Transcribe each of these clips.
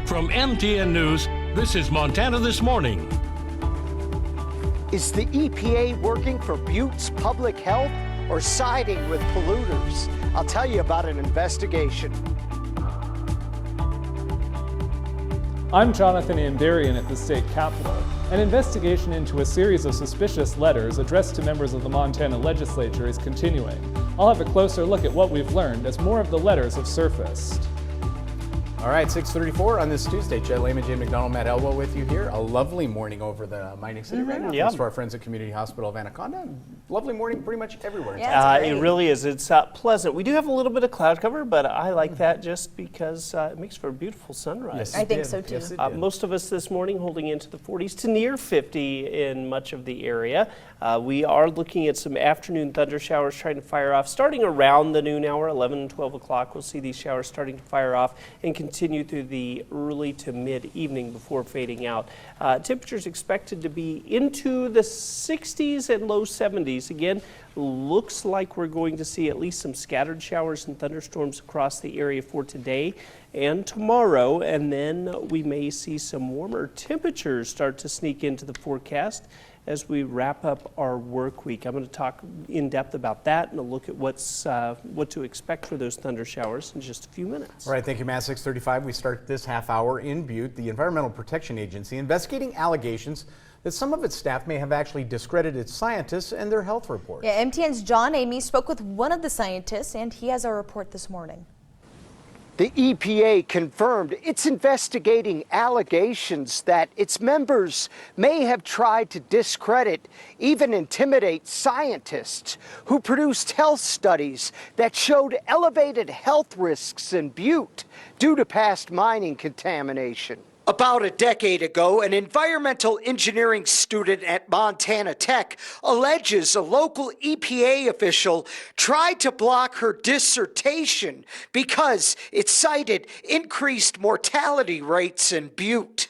From MTN News, this is Montana This Morning. Is the EPA working for Butte's public health or siding with polluters? I'll tell you about an investigation. I'm Jonathan Andarian at the state capitol. An investigation into a series of suspicious letters addressed to members of the Montana legislature is continuing. I'll have a closer look at what we've learned as more of the letters have surfaced. All right, 6:34 on this Tuesday. Jed Lehman, Jim McDonald, Matt Elwell with you here. A lovely morning over the mining city right now. Yeah. Thanks to our friends at Community Hospital of Anaconda. Lovely morning pretty much everywhere. It really is. It's pleasant. We do have a little bit of cloud cover, but I like that just because it makes for a beautiful sunrise. Yes, I think so too. Yes, most of us this morning holding into the 40s to near 50 in much of the area. We are looking at some afternoon thunder showers trying to fire off starting around the noon hour, 11 and 12 o'clock. We'll see these showers starting to fire off and continue through the early to mid-evening before fading out. Temperatures expected to be into the 60s and low 70s. Again, looks like we're going to see at least some scattered showers and thunderstorms across the area for today and tomorrow, and then we may see some warmer temperatures start to sneak into the forecast as we wrap up our work week. I'm going to talk in depth about that and a look at what to expect for those thunder showers in just a few minutes. All right, thank you, Matt. 6:35. We start this half hour in Butte. The Environmental Protection Agency investigating allegations that some of its staff may have actually discredited scientists and their health reports. Yeah, MTN's John Amy spoke with one of the scientists, and he has our report this morning. The EPA confirmed it's investigating allegations that its members may have tried to discredit, even intimidate scientists who produced health studies that showed elevated health risks in Butte due to past mining contamination. About a decade ago, an environmental engineering student at Montana Tech alleges a local EPA official tried to block her dissertation because it cited increased mortality rates in Butte.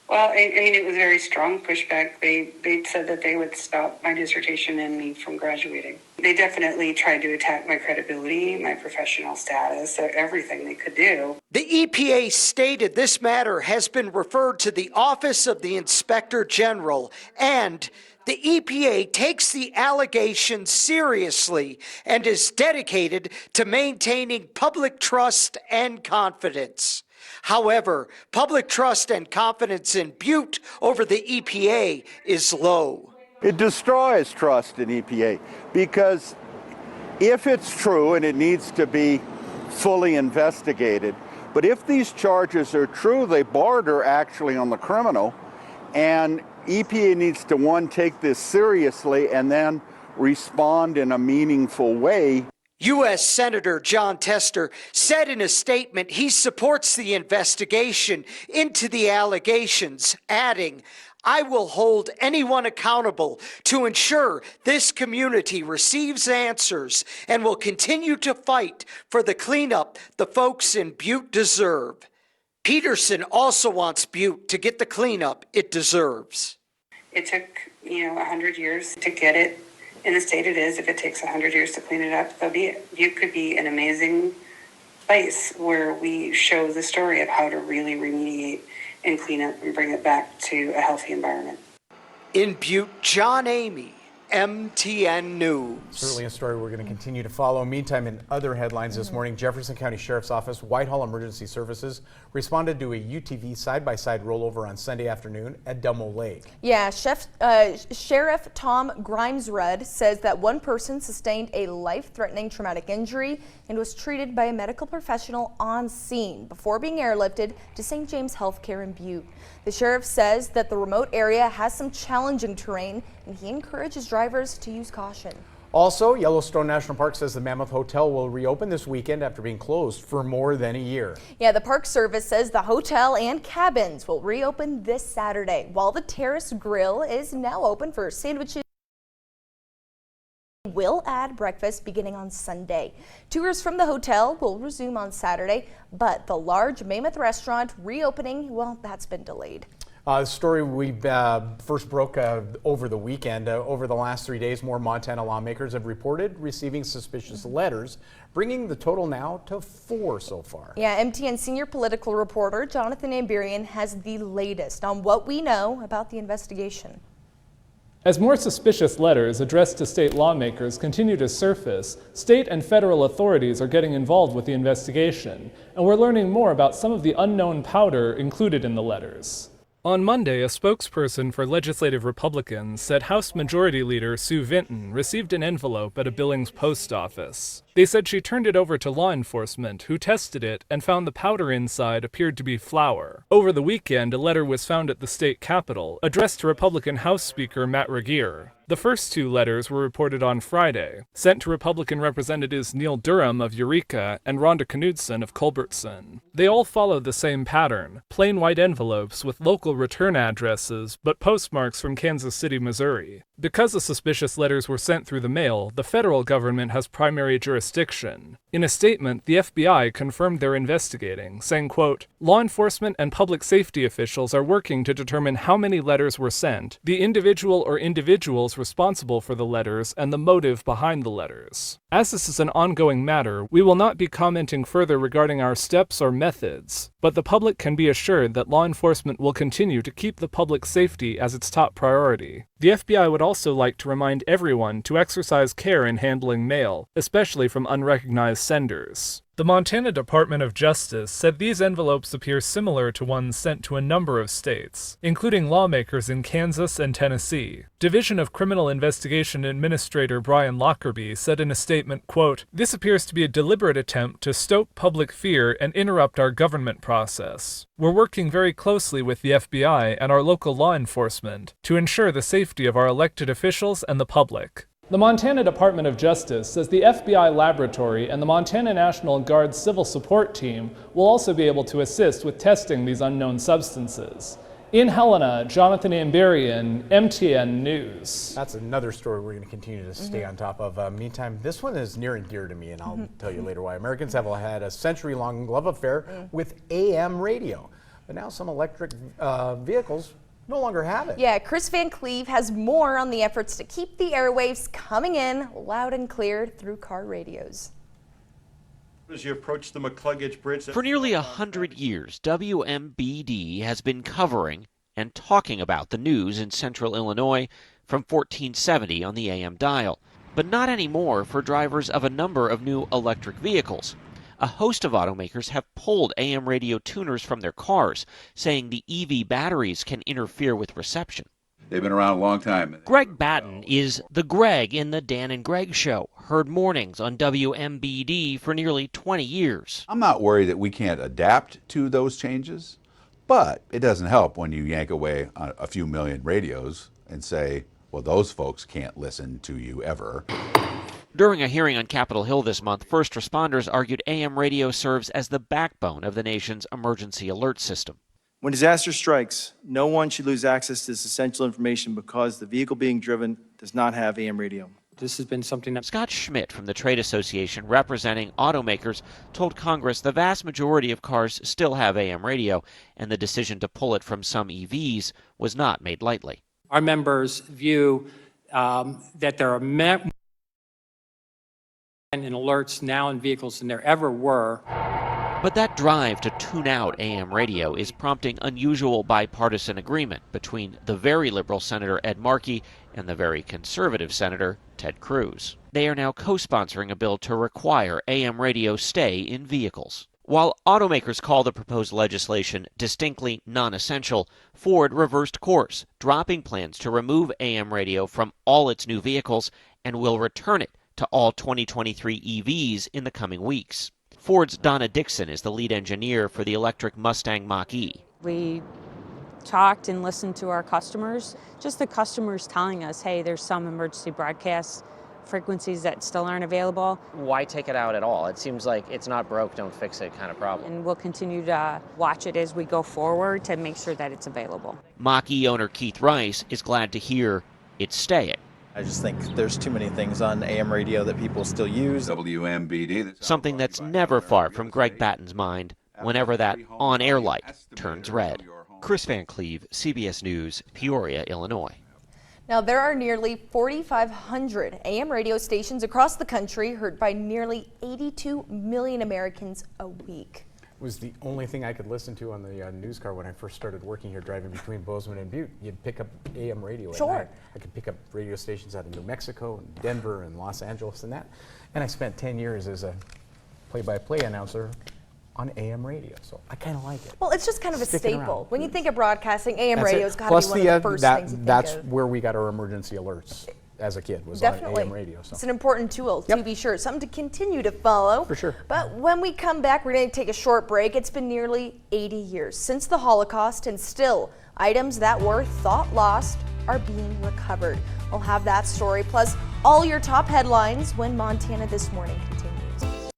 Well, I mean, it was very strong pushback. They said that they would stop my dissertation and me from graduating. They definitely tried to attack my credibility, my professional status, everything they could do. The EPA stated this matter has been referred to the Office of the Inspector General, and the EPA takes the allegations seriously and is dedicated to maintaining public trust and confidence. However, public trust and confidence in Butte over the EPA is low. It destroys trust in EPA because if it's true, and it needs to be fully investigated, but if these charges are true, they border actually on the criminal, and EPA needs to, one, take this seriously and then respond in a meaningful way. U.S. Senator John Tester said in a statement he supports the investigation into the allegations, adding, "I will hold anyone accountable to ensure this community receives answers and will continue to fight for the cleanup the folks in Butte deserve." Peterson also wants Butte to get the cleanup it deserves. It took, 100 years to get it in the state it is. If it takes 100 years to clean it up, so be it. Butte could be an amazing place where we show the story of how to really remediate and clean up and bring it back to a healthy environment. In Butte, John Amy, MTN News. Certainly a story we're going to continue to follow. Meantime, in other headlines this morning, Jefferson County Sheriff's Office, Whitehall Emergency Services responded to a UTV side-by-side rollover on Sunday afternoon at Delmo Lake. Yeah, Sheriff Tom Grimesrud says that one person sustained a life-threatening traumatic injury and was treated by a medical professional on scene before being airlifted to St. James Healthcare in Butte. The sheriff says that the remote area has some challenging terrain, and he encourages drivers to use caution. Also, Yellowstone National Park says the Mammoth Hotel will reopen this weekend after being closed for more than a year. Yeah, the Park Service says the hotel and cabins will reopen this Saturday, while the Terrace Grill is now open for sandwiches. Will add breakfast beginning on Sunday. Tours from the hotel will resume on Saturday, but the large Mammoth restaurant reopening, well, that's been delayed. The story we first broke over the weekend. Over the last 3 days, more Montana lawmakers have reported receiving suspicious letters, bringing the total now to 4 so far. Yeah, MTN senior political reporter Jonathan Amberian has the latest on what we know about the investigation. As more suspicious letters addressed to state lawmakers continue to surface, state and federal authorities are getting involved with the investigation, and we're learning more about some of the unknown powder included in the letters. On Monday, a spokesperson for legislative Republicans said House Majority Leader Sue Vinton received an envelope at a Billings post office. They said she turned it over to law enforcement, who tested it and found the powder inside appeared to be flour. Over the weekend, a letter was found at the state capitol, addressed to Republican House Speaker Matt Regier. The first 2 letters were reported on Friday, sent to Republican Representatives Neil Durham of Eureka and Rhonda Knudsen of Culbertson. They all followed the same pattern, plain white envelopes with local return addresses, but postmarks from Kansas City, Missouri. Because the suspicious letters were sent through the mail, the federal government has primary jurisdiction. In a statement, the FBI confirmed they're investigating, saying, quote, "Law enforcement and public safety officials are working to determine how many letters were sent, the individual or individuals responsible for the letters, and the motive behind the letters. As this is an ongoing matter, we will not be commenting further regarding our steps or methods, but the public can be assured that law enforcement will continue to keep the public safety as its top priority. The FBI would also like to remind everyone to exercise care in handling mail, especially from unrecognized senders." The Montana Department of Justice said these envelopes appear similar to ones sent to a number of states, including lawmakers in Kansas and Tennessee. Division of Criminal Investigation Administrator Brian Lockerbie said in a statement, quote, "This appears to be a deliberate attempt to stoke public fear and interrupt our government process. We're working very closely with the FBI and our local law enforcement to ensure the safety of our elected officials and the public." The Montana Department of Justice says the FBI laboratory and the Montana National Guard Civil Support Team will also be able to assist with testing these unknown substances. In Helena, Jonathan Amberian, MTN News. That's another story we're going to continue to stay on top of. Meantime, this one is near and dear to me, and I'll tell you later why. Americans have had a century-long love affair with AM radio, but now some electric vehicles no longer have it. Yeah, Chris Van Cleve has more on the efforts to keep the airwaves coming in loud and clear through car radios. As you approach the McCluggage Bridge. For nearly 100 years, WMBD has been covering and talking about the news in central Illinois from 1470 on the AM dial, but not anymore for drivers of a number of new electric vehicles. A host of automakers have pulled AM radio tuners from their cars, saying the EV batteries can interfere with reception. They've been around a long time. Greg Batten is the Greg in the Dan and Greg Show, heard mornings on WMBD for nearly 20 years. I'm not worried that we can't adapt to those changes, but it doesn't help when you yank away a few million radios and say, well, those folks can't listen to you ever. During a hearing on Capitol Hill this month, first responders argued AM radio serves as the backbone of the nation's emergency alert system. When disaster strikes, no one should lose access to this essential information because the vehicle being driven does not have AM radio. This has been something that Scott Schmidt from the Trade Association representing automakers told Congress the vast majority of cars still have AM radio, and the decision to pull it from some EVs was not made lightly. our members view that there are and alerts now in vehicles than there ever were. But that drive to tune out AM radio is prompting unusual bipartisan agreement between the very liberal Senator Ed Markey and the very conservative Senator Ted Cruz. They are now co-sponsoring a bill to require AM radio stay in vehicles. While automakers call the proposed legislation distinctly non-essential, Ford reversed course, dropping plans to remove AM radio from all its new vehicles and will return it to all 2023 EVs in the coming weeks. Ford's Donna Dixon is the lead engineer for the electric Mustang Mach-E. We talked and listened to our customers, just the customers telling us, hey, there's some emergency broadcast frequencies that still aren't available. Why take it out at all? It seems like it's not broke, don't fix it kind of problem. And we'll continue to watch it as we go forward to make sure that it's available. Mach-E owner Keith Rice is glad to hear it's staying. I just think there's too many things on AM radio that people still use. WMBD. Something that's never far from Greg Batten's mind whenever that on-air light turns red. Chris Van Cleve, CBS News, Peoria, Illinois. Now, there are nearly 4,500 AM radio stations across the country heard by nearly 82 million Americans a week. It was the only thing I could listen to on the news car when I first started working here, driving between Bozeman and Butte. You'd pick up AM radio at night. I could pick up radio stations out of New Mexico and Denver and Los Angeles and that. And I spent 10 years as a play-by-play announcer on AM radio, so I kind of like it. Well, it's just kind of a Sticking staple. around. When you think of broadcasting, AM That's radio's it. got to Plus be one of the first things you think that's of. where we got our emergency alerts as a kid, was Definitely. on AM radio. So. It's an important tool to be sure. Something to continue to follow. For sure. But when we come back, we're going to take a short break. It's been nearly 80 years since the Holocaust, and still items that were thought lost are being recovered. We'll have that story, plus all your top headlines when Montana This Morning